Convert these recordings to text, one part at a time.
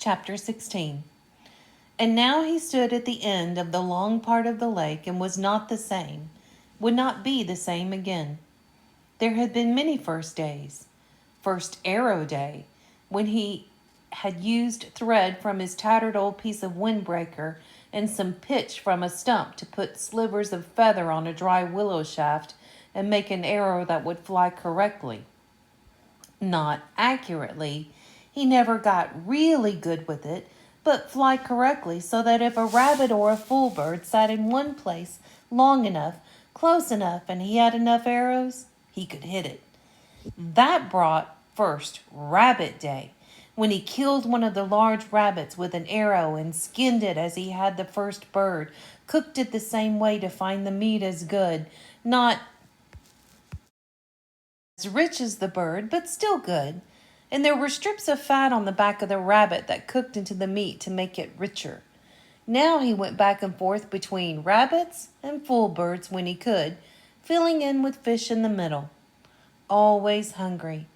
Chapter 16. And now he stood at the end of the long part of the lake and was not the same, would not be the same again. There had been many first days. First arrow day, when he had used thread from his tattered old piece of windbreaker and some pitch from a stump to put slivers of feather on a dry willow shaft and make an arrow that would fly correctly. Not accurately. He never got really good with it, but fly correctly so that if a rabbit or a fool bird sat in one place long enough, close enough, and he had enough arrows, he could hit it. That brought first Rabbit Day, when he killed one of the large rabbits with an arrow and skinned it as he had the first bird, cooked it the same way to find the meat as good, not as rich as the bird, but still good. And there were strips of fat on the back of the rabbit that cooked into the meat to make it richer. Now he went back and forth between rabbits and fool birds when he could, filling in with fish in the middle. Always hungry.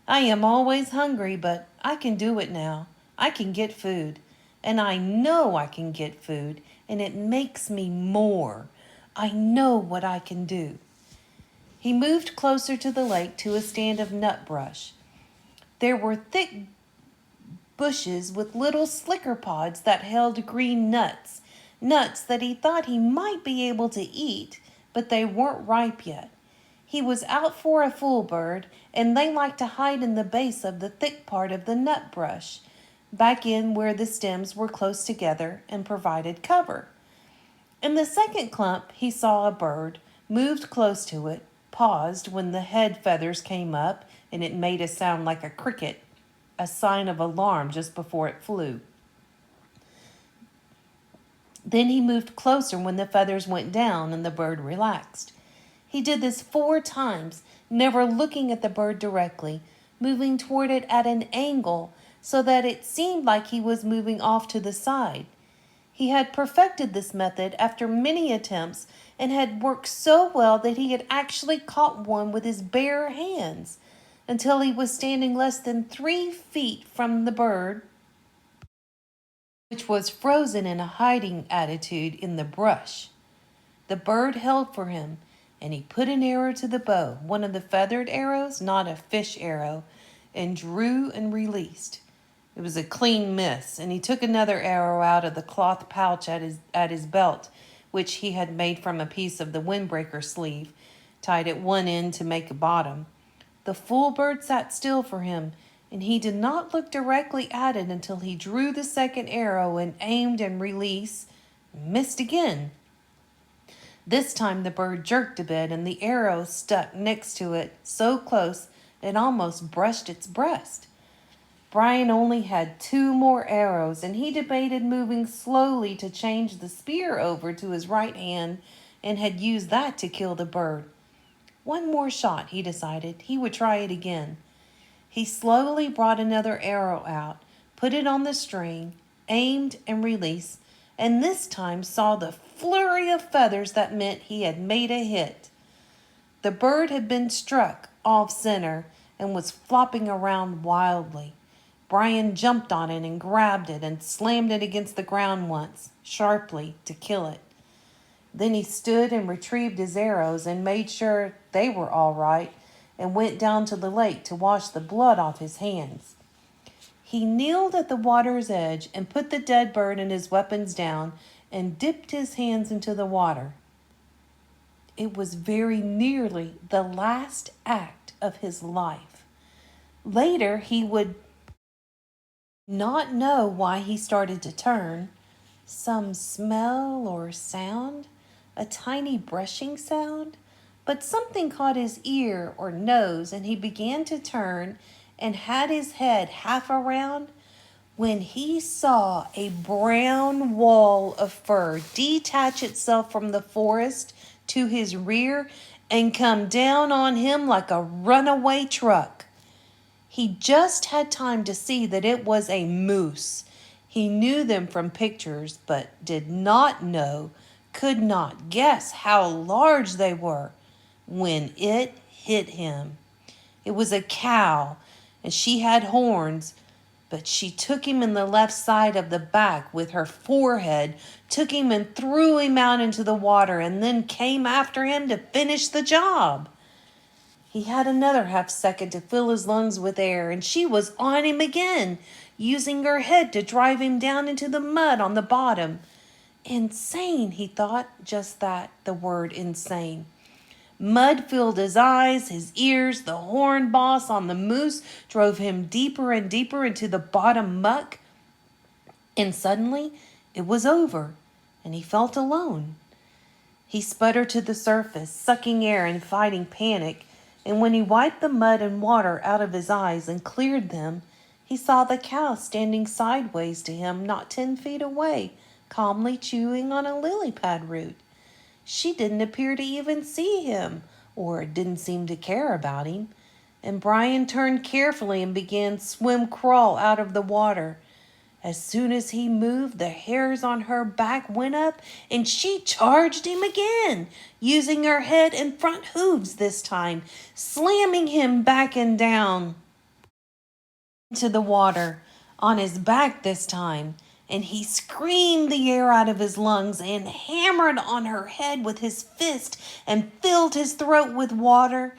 I am always hungry, but I can do it now. I can get food. And I know I can get food, and it makes me more. I know what I can do. He moved closer to the lake to a stand of nut brush. There were thick bushes with little slicker pods that held green nuts, nuts that he thought he might be able to eat, but they weren't ripe yet. He was out for a fool bird, and they liked to hide in the base of the thick part of the nut brush, back in where the stems were close together and provided cover. In the second clump, he saw a bird, moved close to it, paused when the head feathers came up and it made a sound like a cricket, a sign of alarm just before it flew. Then he moved closer when the feathers went down and the bird relaxed. He did this 4 times, never looking at the bird directly, moving toward it at an angle so that it seemed like he was moving off to the side. He had perfected this method after many attempts and had worked so well that he had actually caught one with his bare hands until he was standing less than 3 feet from the bird, which was frozen in a hiding attitude in the brush. The bird held for him, and he put an arrow to the bow, one of the feathered arrows, not a fish arrow, and drew and released. It was a clean miss, and he took another arrow out of the cloth pouch at his belt, which he had made from a piece of the windbreaker sleeve, tied at one end to make a bottom. The fool bird sat still for him, and he did not look directly at it until he drew the second arrow and aimed and released, missed again. This time the bird jerked a bit, and the arrow stuck next to it so close it almost brushed its breast. Brian only had 2 more arrows, and he debated moving slowly to change the spear over to his right hand and had used that to kill the bird. 1 more shot, he decided. He would try it again. He slowly brought another arrow out, put it on the string, aimed and released, and this time saw the flurry of feathers that meant he had made a hit. The bird had been struck off center and was flopping around wildly. Brian jumped on it and grabbed it and slammed it against the ground once, sharply, to kill it. Then he stood and retrieved his arrows and made sure they were all right and went down to the lake to wash the blood off his hands. He kneeled at the water's edge and put the dead bird and his weapons down and dipped his hands into the water. It was very nearly the last act of his life. Later, he would not know why he started to turn. Some smell or sound, a tiny brushing sound, but something caught his ear or nose and he began to turn and had his head half around when he saw a brown wall of fur detach itself from the forest to his rear and come down on him like a runaway truck. He just had time to see that it was a moose. He knew them from pictures, but did not know, could not guess how large they were when it hit him. It was a cow, and she had horns, But she took him in the left side of the back with her forehead, took him and threw him out into the water, and then came after him to finish the job. He had another half second to fill his lungs with air, and she was on him again, using her head to drive him down into the mud on the bottom. Insane, he thought. Just that, the word insane. Mud filled his eyes, his ears. The horn boss on the moose drove him deeper and deeper into the bottom muck. And suddenly, it was over, and he felt alone. He sputtered to the surface, sucking air and fighting panic. And when he wiped the mud and water out of his eyes and cleared them, he saw the cow standing sideways to him not 10 feet away, calmly chewing on a lily pad root. She didn't appear to even see him, or didn't seem to care about him. And Brian turned carefully and began swim crawl out of the water. As soon as he moved, the hairs on her back went up, and she charged him again, using her head and front hooves this time, slamming him back and down into the water, on his back this time. And he screamed the air out of his lungs and hammered on her head with his fist and filled his throat with water,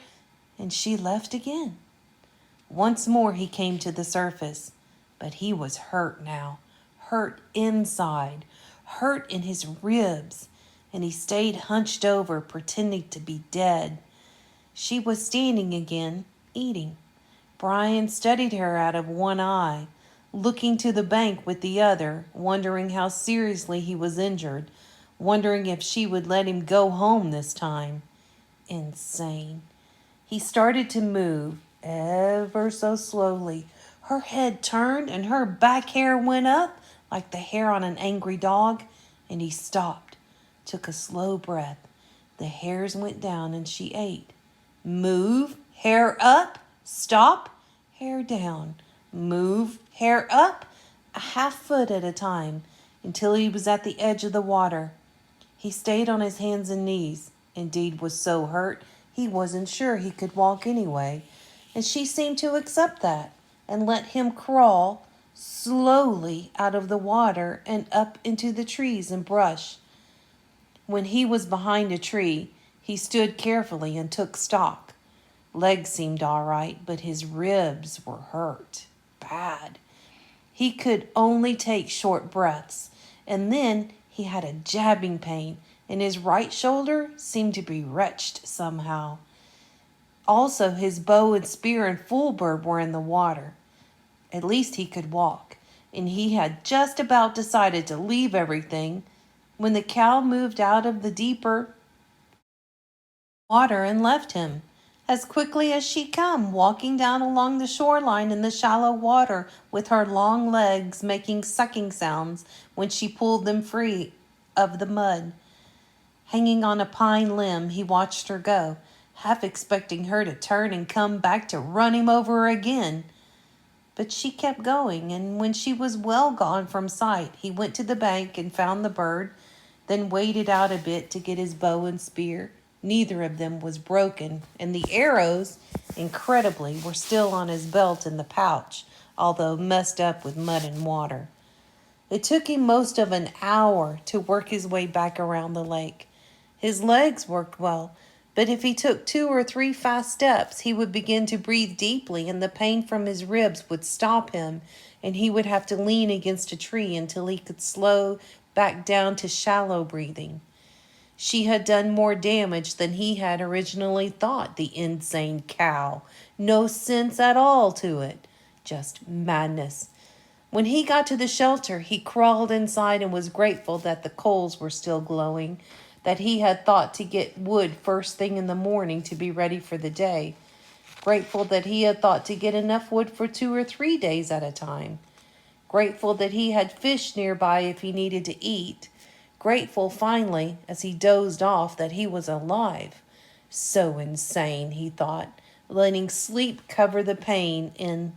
and she left again. Once more he came to the surface, but he was hurt now, hurt inside, hurt in his ribs, and he stayed hunched over, pretending to be dead. She was standing again, eating. Brian studied her out of one eye, looking to the bank with the other, wondering how seriously he was injured, wondering if she would let him go home this time. Insane. He started to move, ever so slowly. Her head turned and her back hair went up like the hair on an angry dog, and he stopped, took a slow breath. The hairs went down and she ate. Move, hair up, stop, hair down. Move, hair up, a half foot at a time, until he was at the edge of the water. He stayed on his hands and knees. Indeed, was so hurt, he wasn't sure he could walk anyway, and she seemed to accept that and let him crawl slowly out of the water and up into the trees and brush. When he was behind a tree, he stood carefully and took stock. Legs seemed all right, but his ribs were hurt bad. He could only take short breaths, and then he had a jabbing pain, and his right shoulder seemed to be wrenched somehow. Also, his bow and spear and full bird were in the water. At least he could walk, and he had just about decided to leave everything when the cow moved out of the deeper water and left him. As quickly as she come, walking down along the shoreline in the shallow water with her long legs making sucking sounds when she pulled them free of the mud. Hanging on a pine limb, he watched her go, half expecting her to turn and come back to run him over again. But she kept going, and when she was well gone from sight, he went to the bank and found the bird, then waded out a bit to get his bow and spear. Neither of them was broken, and the arrows, incredibly, were still on his belt in the pouch, although messed up with mud and water. It took him most of an hour to work his way back around the lake. His legs worked well, but if he took 2 or 3 fast steps, he would begin to breathe deeply, and the pain from his ribs would stop him, and he would have to lean against a tree until he could slow back down to shallow breathing. She had done more damage than he had originally thought, the insane cow. No sense at all to it. Just madness. When he got to the shelter, he crawled inside and was grateful that the coals were still glowing, that he had thought to get wood first thing in the morning to be ready for the day. Grateful that he had thought to get enough wood for 2 or 3 days at a time. Grateful that he had fish nearby if he needed to eat. Grateful, finally, as he dozed off, that he was alive. So insane, he thought, letting sleep cover the pain in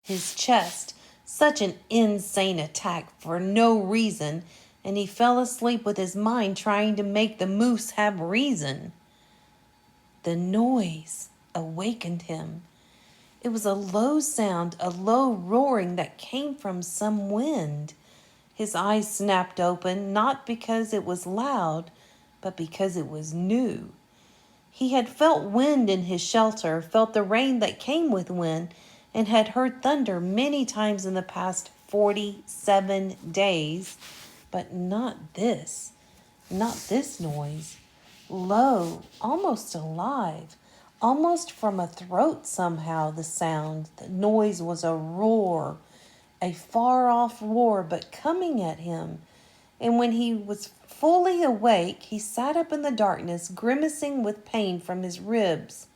his chest. Such an insane attack for no reason, and he fell asleep with his mind trying to make the moose have reason. The noise awakened him. It was a low sound, a low roaring that came from some wind. His eyes snapped open, not because it was loud, but because it was new. He had felt wind in his shelter, felt the rain that came with wind, and had heard thunder many times in the past 47 days, but not this noise. Low, almost alive, almost from a throat somehow, the noise was a roar, a far-off roar, but coming at him. And when he was fully awake, he sat up in the darkness, grimacing with pain from his ribs.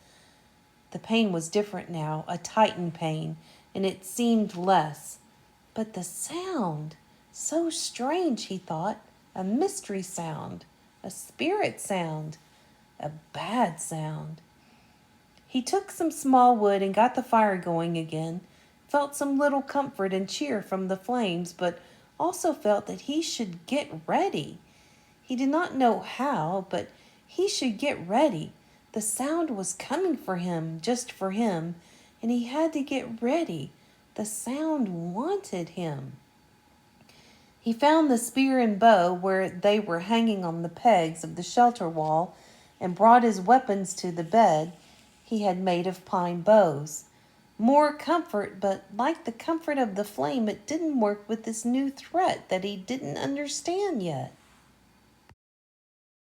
The pain was different now, a tightened pain, and it seemed less. But the sound, so strange, he thought, a mystery sound, a spirit sound, a bad sound. He took some small wood and got the fire going again, felt some little comfort and cheer from the flames, but also felt that he should get ready. He did not know how, but he should get ready. The sound was coming for him, just for him, and he had to get ready. The sound wanted him. He found the spear and bow where they were hanging on the pegs of the shelter wall and brought his weapons to the bed he had made of pine boughs. More comfort, but like the comfort of the flame, it didn't work with this new threat that he didn't understand yet.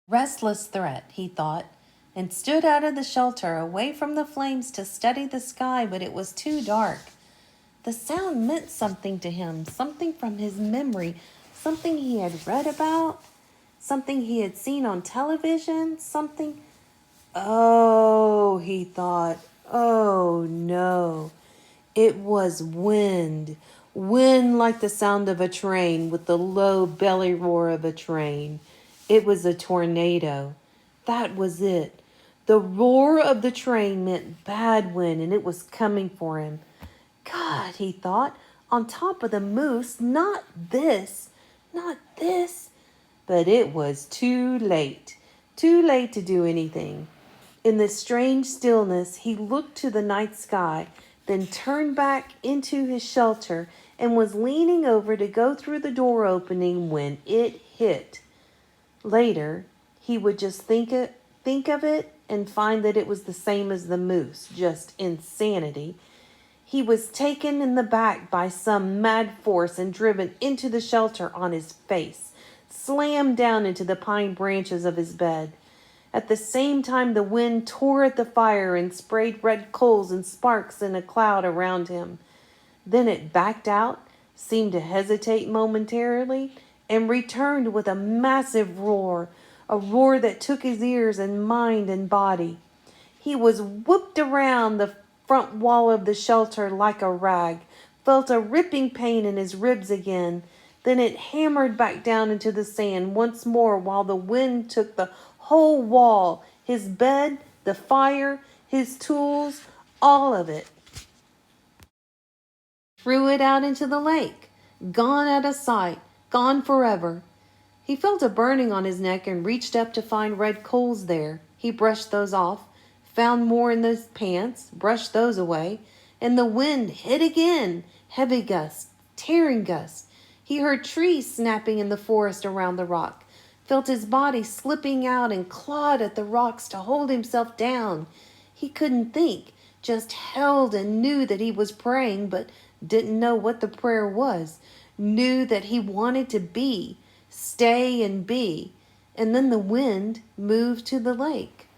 Restless threat, he thought, and stood out of the shelter, away from the flames to study the sky, but it was too dark. The sound meant something to him, something from his memory, something he had read about, something he had seen on television, something... Oh, he thought, oh no. It was wind. Wind like the sound of a train with the low belly roar of a train. It was a tornado. That was it. The roar of the train meant bad wind, and it was coming for him. God, he thought, on top of the moose, not this. But it was too late to do anything. In the strange stillness, he looked to the night sky, then turned back into his shelter and was leaning over to go through the door opening when it hit. Later, he would just think of it and find that it was the same as the moose, just insanity. He was taken in the back by some mad force and driven into the shelter on his face, slammed down into the pine branches of his bed. At the same time, the wind tore at the fire and sprayed red coals and sparks in a cloud around him. Then it backed out, seemed to hesitate momentarily, and returned with a massive roar, a roar that took his ears and mind and body. He was whooped around the front wall of the shelter like a rag, felt a ripping pain in his ribs again. Then it hammered back down into the sand once more while the wind took the whole wall, his bed, the fire, his tools, all of it. Threw it out into the lake, gone out of sight, gone forever. He felt a burning on his neck and reached up to find red coals there. He brushed those off, found more in those pants, brushed those away, and the wind hit again, heavy gusts, tearing gusts. He heard trees snapping in the forest around the rock, felt his body slipping out and clawed at the rocks to hold himself down. He couldn't think, just held and knew that he was praying, but didn't know what the prayer was, knew that he wanted to be, stay and be. And then the wind moved to the lake.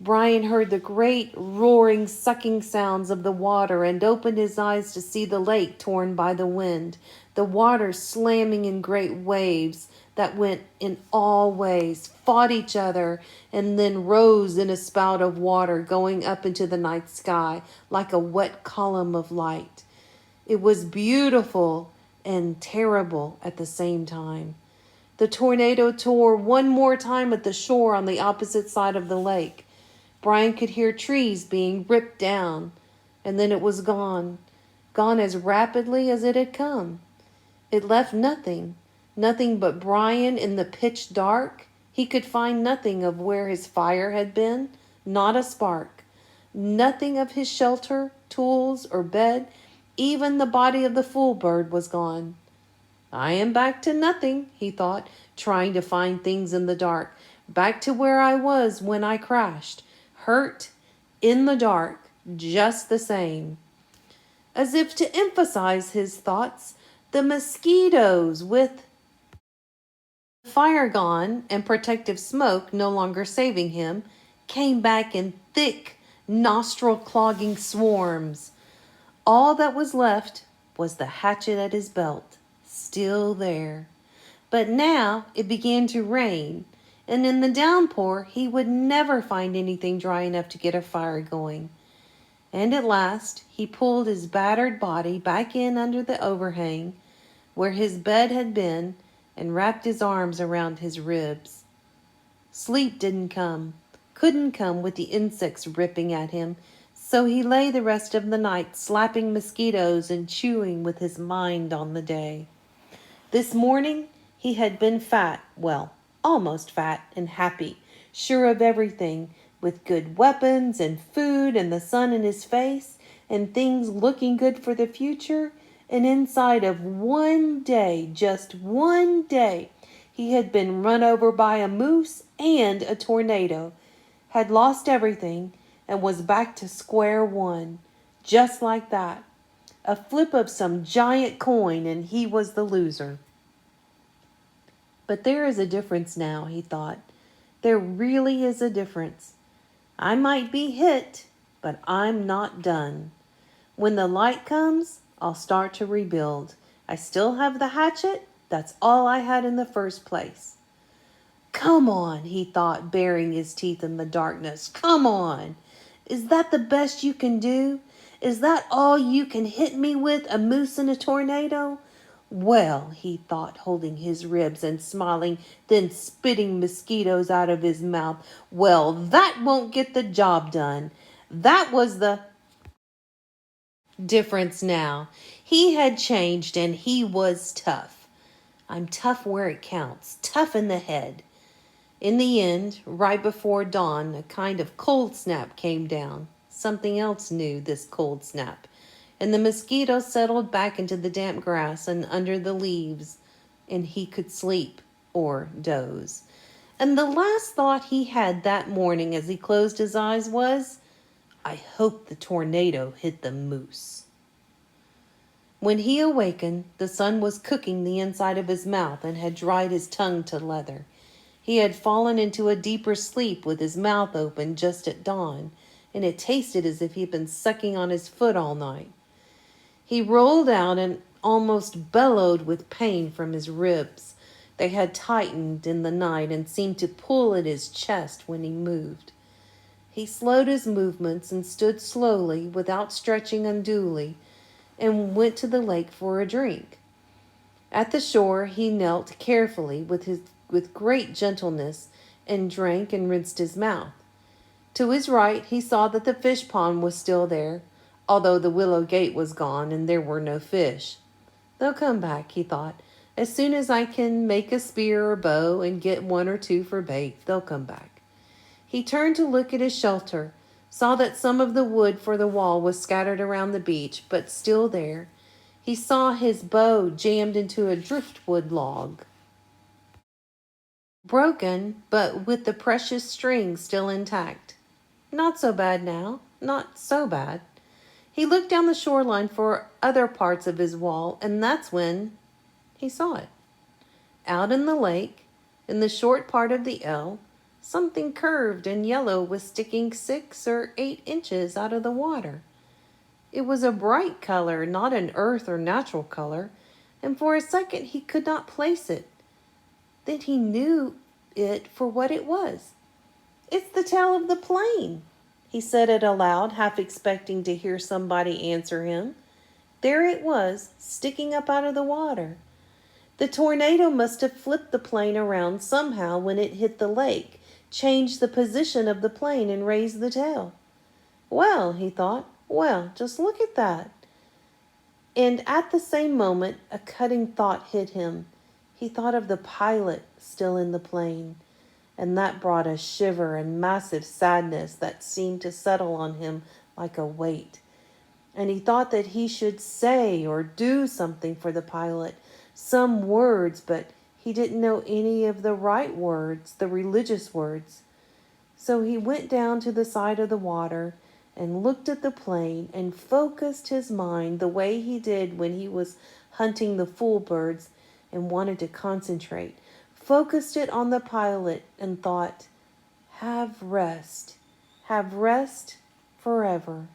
Brian heard the great roaring sucking sounds of the water and opened his eyes to see the lake torn by the wind, the water slamming in great waves that went in all ways, fought each other, and then rose in a spout of water going up into the night sky like a wet column of light. It was beautiful and terrible at the same time. The tornado tore one more time at the shore on the opposite side of the lake. Brian could hear trees being ripped down, and then it was gone as rapidly as it had come. It left nothing but Brian in the pitch dark. He could find nothing of where his fire had been, not a spark. Nothing of his shelter, tools, or bed. Even the body of the fool bird was gone. I am back to nothing, he thought, trying to find things in the dark. Back to where I was when I crashed. Hurt, in the dark, just the same. As if to emphasize his thoughts, the mosquitoes, with fire gone and protective smoke no longer saving him, came back in thick, nostril-clogging swarms. All that was left was the hatchet at his belt, still there. But now it began to rain, and in the downpour he would never find anything dry enough to get a fire going. And at last he pulled his battered body back in under the overhang where his bed had been and wrapped his arms around his ribs. Sleep couldn't come with the insects ripping at him, so he lay the rest of the night slapping mosquitoes and chewing with his mind on the day. This morning he had been fat, well, almost fat and happy, sure of everything, with good weapons and food and the sun in his face and things looking good for the future. And inside of one day, just one day, he had been run over by a moose and a tornado, had lost everything, and was back to square one, just like that. A flip of some giant coin, and he was the loser. But there is a difference now, he thought. There really is a difference. I might be hit, but I'm not done. When the light comes, I'll start to rebuild. I still have the hatchet. That's all I had in the first place. Come on, he thought, baring his teeth in the darkness. Come on. Is that the best you can do? Is that all you can hit me with, a moose and a tornado? Well, he thought, holding his ribs and smiling, then spitting mosquitoes out of his mouth. Well, that won't get the job done. That was the difference now. He had changed and he was tough. I'm tough where it counts, tough in the head. In the end, right before dawn, a kind of cold snap came down. Something else new, this cold snap. And the mosquitoes settled back into the damp grass and under the leaves, and he could sleep or doze. And the last thought he had that morning as he closed his eyes was, I hope the tornado hit the moose. When he awakened, the sun was cooking the inside of his mouth and had dried his tongue to leather. He had fallen into a deeper sleep with his mouth open just at dawn, and it tasted as if he had been sucking on his foot all night. He rolled out and almost bellowed with pain from his ribs. They had tightened in the night and seemed to pull at his chest when he moved. He slowed his movements and stood slowly, without stretching unduly, and went to the lake for a drink. At the shore he knelt carefully with great gentleness and drank and rinsed his mouth. To his right he saw that the fish pond was still there, although the willow gate was gone and there were no fish. They'll come back, he thought. As soon as I can make a spear or bow and get one or two for bait, they'll come back. He turned to look at his shelter, saw that some of the wood for the wall was scattered around the beach, but still there. He saw his bow jammed into a driftwood log, broken, but with the precious string still intact. Not so bad now, not so bad. He looked down the shoreline for other parts of his wall, and that's when he saw it. Out in the lake, in the short part of the L, something curved and yellow was sticking 6 or 8 inches out of the water. It was a bright color, not an earth or natural color, and for a second he could not place it. Then he knew it for what it was. It's the tail of the plane. He said it aloud, half expecting to hear somebody answer him. There it was, sticking up out of the water. The tornado must have flipped the plane around somehow when it hit the lake, changed the position of the plane, and raised the tail. Well, he thought, well, just look at that. And at the same moment, a cutting thought hit him. He thought of the pilot still in the plane, and that brought a shiver and massive sadness that seemed to settle on him like a weight. And he thought that he should say or do something for the pilot, some words, but he didn't know any of the right words, the religious words. So he went down to the side of the water and looked at the plane and focused his mind the way he did when he was hunting the fool birds and wanted to concentrate. Focused it on the pilot and thought, have rest forever.